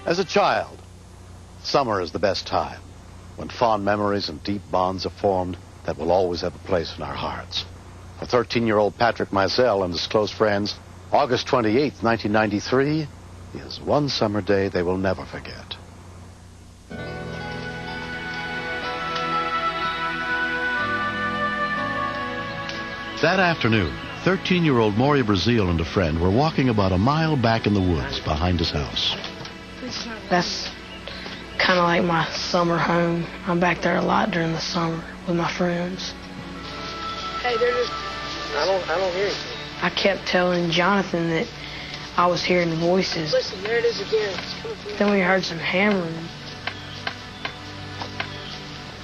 As a child, summer is the best time, when fond memories and deep bonds are formed that will always have a place in our hearts. For 13-year-old Patrick Mizell and his close friends, August 28th, 1993 is one summer day they will never forget. That afternoon, 13-year-old Maury Brazil and a friend were walking about a mile back in the woods behind his house. That's kind of like my summer home. I'm back there a lot during the summer with my friends. Hey, they're just... I don't hear anything. I kept telling Jonathan that I was hearing voices. Listen, there it is again. It's coming from... Then we heard some hammering.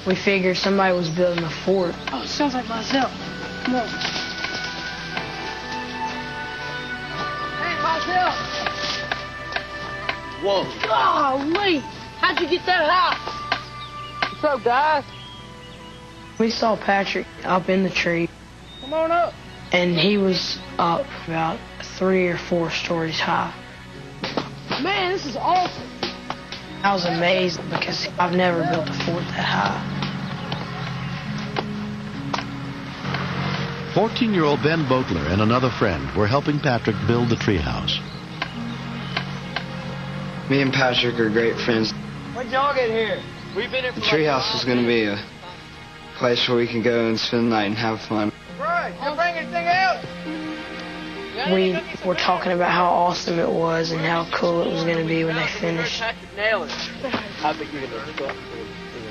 We figured somebody was building a fort. Oh, it sounds like myself. Come on. Hey, myself! Whoa. Golly! How'd you get that high? What's up, guys? We saw Patrick up in the tree. Come on up. And he was up about 3 or 4 stories high. Man, this is awesome. I was amazed because I've never built a fort that high. 14-year-old Ben Boatler and another friend were helping Patrick build the treehouse. Me and Patrick are great friends. When'd y'all get here? We've been here for The treehouse is going to be a place where we can go and spend the night and have fun. Right, you bring anything else? We were talking about how awesome it was and how cool it was going to be when they finished. Nail it. I think you're going to...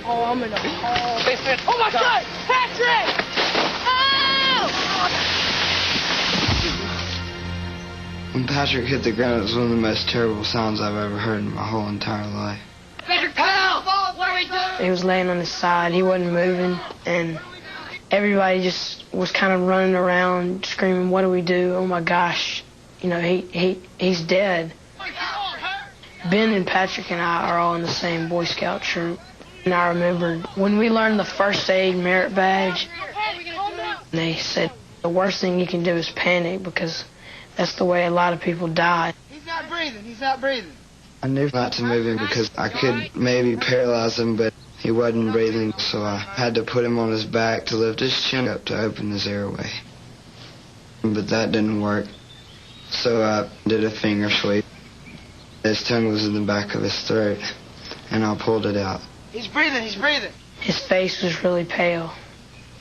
Oh, I'm in a hole. Oh, my God! Patrick! When Patrick hit the ground, it was one of the most terrible sounds I've ever heard in my whole entire life. Patrick, help! What are we doing? He was laying on his side. He wasn't moving, and everybody just was kind of running around screaming, "What do we do? Oh my gosh, you know, he's dead." Ben and Patrick and I are all in the same Boy Scout troop, and I remembered when we learned the first aid merit badge, they said the worst thing you can do is panic because that's the way a lot of people die. He's not breathing. He's not breathing. I knew not to move him because I could maybe paralyze him, but he wasn't breathing, so I had to put him on his back to lift his chin up to open his airway. But that didn't work, so I did a finger sweep. His tongue was in the back of his throat, and I pulled it out. He's breathing. He's breathing. His face was really pale.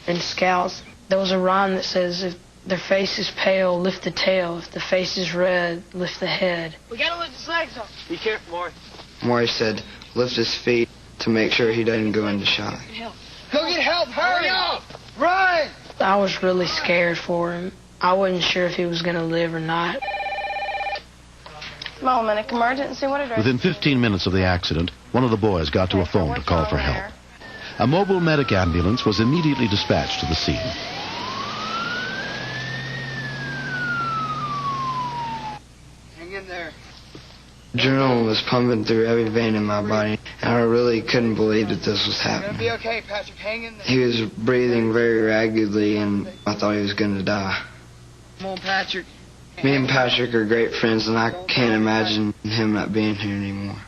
In Scouts, there was a rhyme that says, if their face is pale, lift the tail. If the face is red, lift the head. We gotta lift his legs up. Be careful, Maury. Maury said, lift his feet to make sure he doesn't go into shock. Go get help. Hurry up. Run. I was really scared for him. I wasn't sure if he was going to live or not. Small medic emergency, what address? Within 15 minutes of the accident, one of the boys got to a phone to call for help. A mobile medic ambulance was immediately dispatched to the scene. Hang in there. Adrenaline was pumping through every vein in my body, and I really couldn't believe that this was It's gonna be happening. okay, Patrick. Hang in there. He was breathing very raggedly, and I thought he was going to die. Come on, Patrick. Me and Patrick are great friends, and I can't imagine him not being here anymore.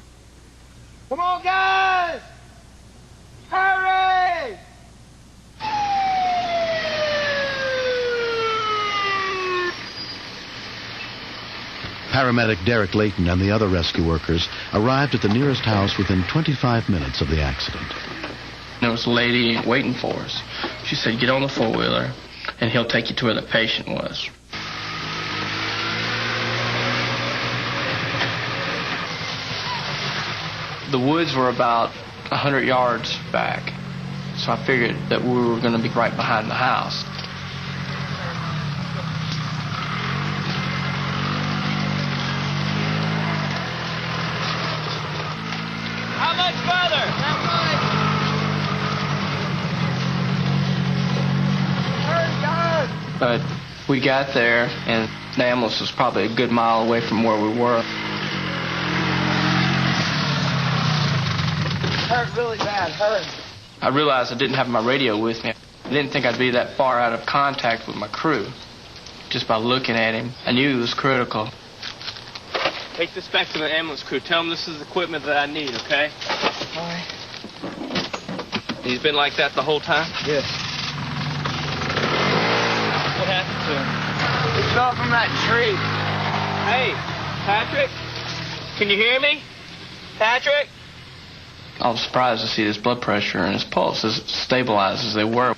Come on, guys. Hurry. Paramedic Derek Layton and the other rescue workers arrived at the nearest house within 25 minutes of the accident. There was a lady waiting for us. She said, get on the four-wheeler, and he'll take you to where the patient was. The woods were about 100 yards back, so I figured that we were going to be right behind the house. How much further? That much. Hurry, guys. But we got there, and the ambulance was probably a good mile away from where we were. Hurt really bad. Hurt. I realized I didn't have my radio with me. I didn't think I'd be that far out of contact with my crew. Just by looking at him, I knew he was critical. Take this back to the ambulance crew. Tell them this is equipment that I need, okay? All right. He's been like that the whole time? Yes. What happened to him? He fell from that tree. Hey, Patrick? Can you hear me? Patrick? I was surprised to see his blood pressure and his pulse as stabilized as they were.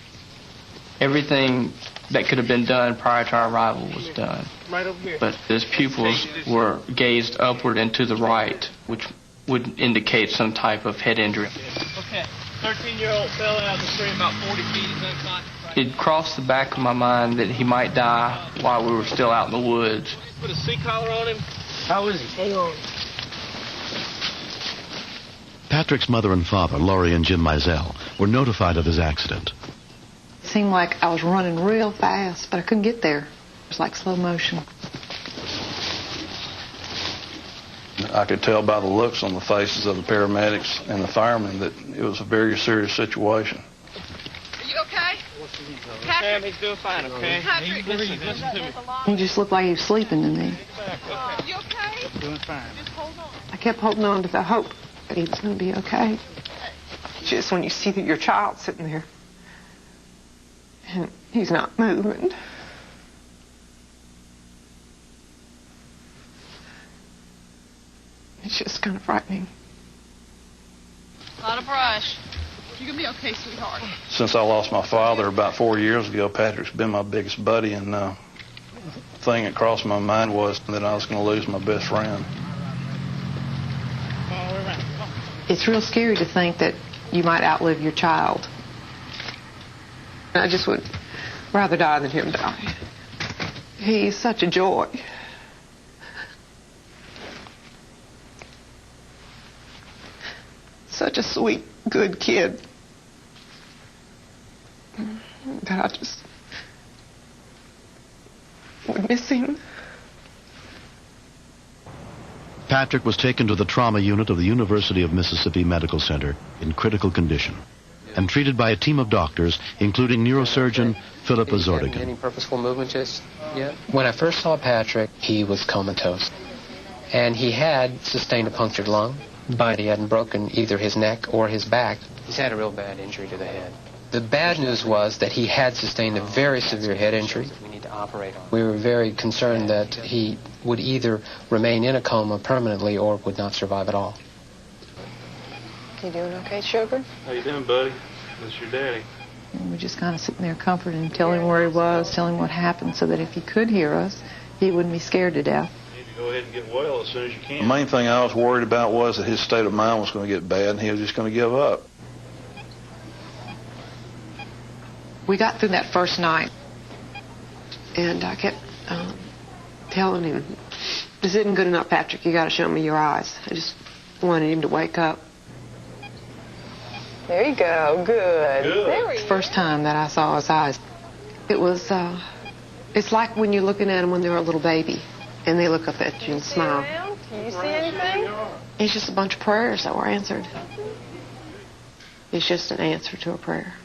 Everything that could have been done prior to our arrival was done. Right over here. But his pupils were gazed upward and to the right, which would indicate some type of head injury. Okay. 13-year-old fell out of the tree about 40 feet. He's unconscious. It crossed the back of my mind that he might die while we were still out in the woods. Put a C-collar on him. How is he? Hang on. Patrick's mother and father, Laurie and Jim Mizell, were notified of his accident. It seemed like I was running real fast, but I couldn't get there. It was like slow motion. I could tell by the looks on the faces of the paramedics and the firemen that it was a very serious situation. Are you okay? Sam, he's doing fine, okay? Patrick, Listen to me. He just looked like he was sleeping to me. Are you okay? Doing fine. Just hold on. I kept holding on to the hope that he was going to be okay. Just when you see that your child's sitting there and he's not moving. It's just kind of frightening. A lot of brush. You're going to be okay, sweetheart. Since I lost my father about 4 years ago, Patrick's been my biggest buddy, and the thing that crossed my mind was that I was going to lose my best friend. It's real scary to think that you might outlive your child. I just would rather die than him die. He's such a joy. Such a sweet, good kid. That I just would miss him. Patrick was taken to the trauma unit of the University of Mississippi Medical Center in critical condition and treated by a team of doctors, including neurosurgeon Philippa Zordigan. Any purposeful movement just yet? When I first saw Patrick, he was comatose. And he had sustained a punctured lung, but he hadn't broken either his neck or his back. He's had a real bad injury to the head. The bad news was that he had sustained a very severe head injury. We need to operate on. We were very concerned that he would either remain in a coma permanently or would not survive at all. You doing okay, sugar? How you doing, buddy? This your daddy. And we're just kind of sitting there comforting him, telling him where he was, telling him what happened, so that if he could hear us, he wouldn't be scared to death. You need to go ahead and get well as soon as you can. The main thing I was worried about was that his state of mind was going to get bad and he was just going to give up. We got through that first night, and I kept telling him, this isn't good enough, Patrick. You got to show me your eyes. I just wanted him to wake up. There you go. Good. There It's the first time that I saw his eyes. It was, it's like when you're looking at them when they're a little baby, and they look up at you and smile. Can you see anything? It's just a bunch of prayers that were answered. It's just an answer to a prayer.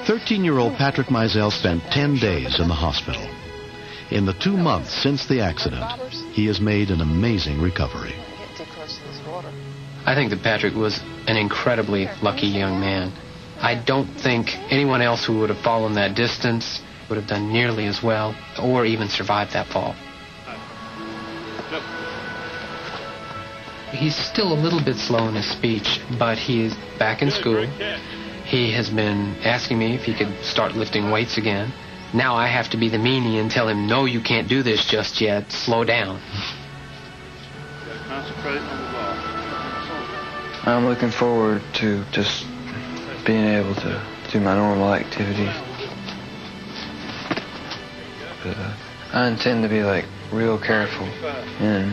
13-year-old Patrick Mizell spent 10 days in the hospital. In the 2 months since the accident, he has made an amazing recovery. I think that Patrick was an incredibly lucky young man. I don't think anyone else who would have fallen that distance would have done nearly as well or even survived that fall. He's still a little bit slow in his speech, but he is back in school. He has been asking me if he could start lifting weights again. Now I have to be the meanie and tell him, no, you can't do this just yet. Slow down. Concentrate on the ball. I'm looking forward to just being able to do my normal activities. But I intend to be real careful in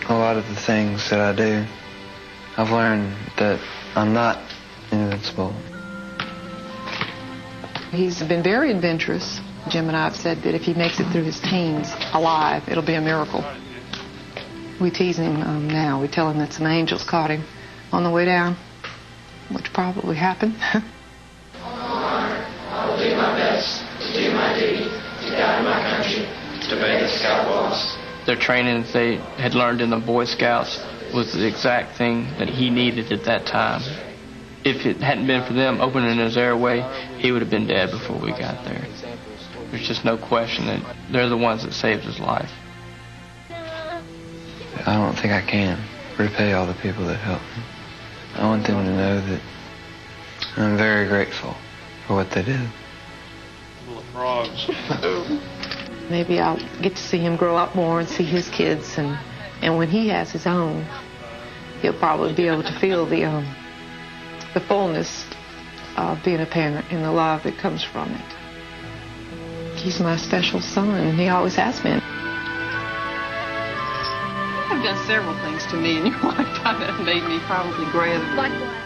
a lot of the things that I do. I've learned that I'm not invincible. He's been very adventurous. Jim and I have said that if he makes it through his teens alive, it'll be a miracle. We tease him now. We tell him that some angels caught him on the way down, which probably happened. I will do my best die in my country, to obey the scout laws. Their training that they had learned in the Boy Scouts was the exact thing that he needed at that time. If it hadn't been for them opening his airway, he would have been dead before we got there. There's just no question that they're the ones that saved his life. I don't think I can repay all the people that helped me. I want them to know that I'm very grateful for what they did. Little frogs. Maybe I'll get to see him grow up more and see his kids, and when he has his own, he'll probably be able to feel the fullness of being a parent and the love that comes from it. He's my special son, and he always has been. I've done several things to me in your lifetime that have made me probably grab. Like what?